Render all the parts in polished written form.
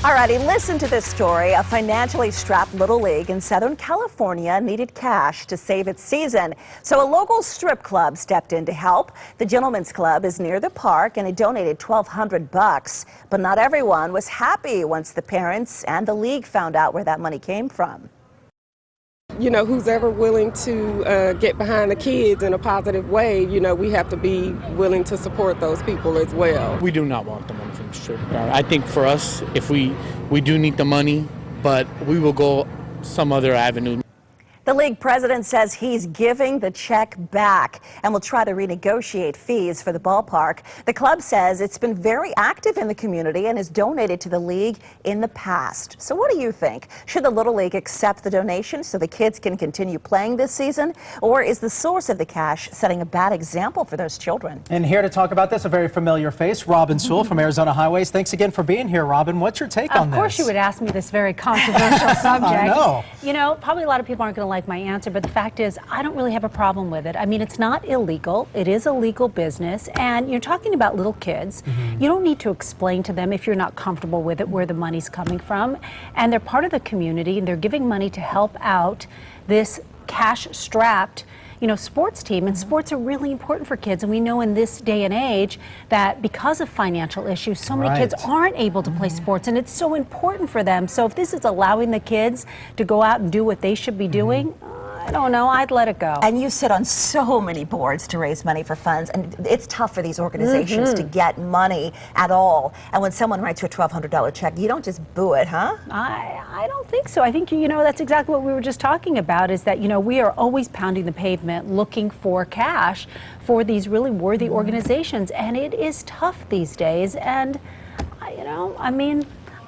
Alrighty, listen to this story. A financially strapped Little League in Southern California needed cash to save its season. So a local strip club stepped in to help. The Gentlemen's Club is near the park and it donated $1,200. But not everyone was happy once the parents and the league found out where that money came from. You know, who's ever willing to get behind the kids in a positive way, you know, we have to be willing to support those people as well. We do not want the money from the strip club. I think for us, if we do need the money, but we will go some other avenue. The league president says he's giving the check back and will try to renegotiate fees for the ballpark. The club says it's been very active in the community and has donated to the league in the past. So what do you think? Should the Little League accept the donation so the kids can continue playing this season? Or is the source of the cash setting a bad example for those children? And here to talk about this, a very familiar face, Robin Sewell from Arizona Highways. Thanks again for being here, Robin. What's your take on this? Of course you would ask me this very controversial subject. I know. You know, probably a lot of people aren't going to like my answer, but the fact is I don't really have a problem with it. I mean, it's not illegal. It is a legal business, and you're talking about little kids. You don't need to explain to them if you're not comfortable with it where the money's coming from, and they're part of the community and they're giving money to help out this cash-strapped sports team, and sports are really important for kids, and we know in this day and age that because of financial issues, so many kids aren't able to play sports, and it's so important for them. So if this is allowing the kids to go out and do what they should be doing, I don't know, I'd let it go. And you sit on so many boards to raise money for funds, and it's tough for these organizations to get money at all. And when someone writes you a $1,200 check, you don't just boo it, huh? I don't think so. I think, that's exactly what we were just talking about, is that, we are always pounding the pavement looking for cash for these really worthy organizations. And it is tough these days. And,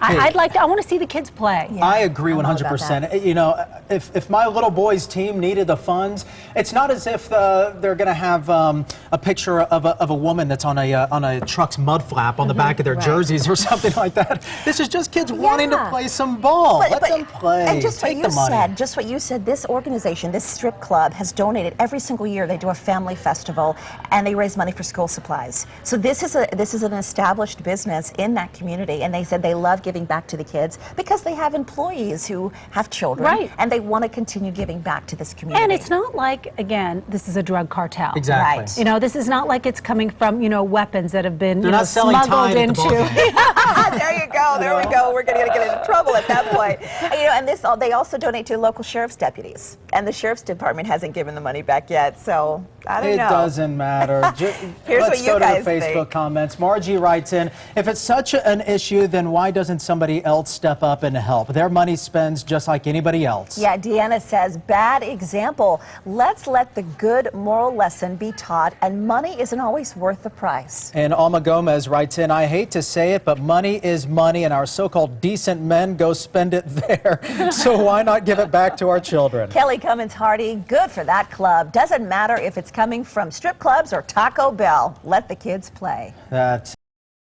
I want to see the kids play. Yeah, I agree 100%. If my little boy's team needed the funds, it's not as if they're going to have a picture of a woman that's on a truck's mud flap on the back of their jerseys or something like that. This is just kids wanting to play some ball. Let them play. And just Take what you the money. just what you said, this organization, this strip club, has donated every single year. They do a family festival and they raise money for school supplies. So this is an established business in that community, and they said they love giving back to the kids because they have employees who have children, and they want to continue giving back to this community. And it's not like, again, this is a drug cartel. Exactly. Right. This is not like it's coming from, weapons that have been smuggled into. There you go. There we go. We're going to get into trouble at that point. And they also donate to local sheriff's deputies, and the sheriff's department hasn't given the money back yet. So I don't know. It doesn't matter. Here's Let's what you go guys to the Facebook think. comments. Margie writes in, if it's such an issue, then why doesn't somebody else step up and help? Their money spends just like anybody else. Yeah, Deanna says, bad example. Let's let the good moral lesson be taught, and money isn't always worth the price. And Alma Gomez writes in, I hate to say it, but money is money, and our so-called decent men go spend it there. So why not give it back to our children? Kelly Cummins Hardy, good for that club. Doesn't matter if it's coming from strip clubs or Taco Bell. Let the kids play.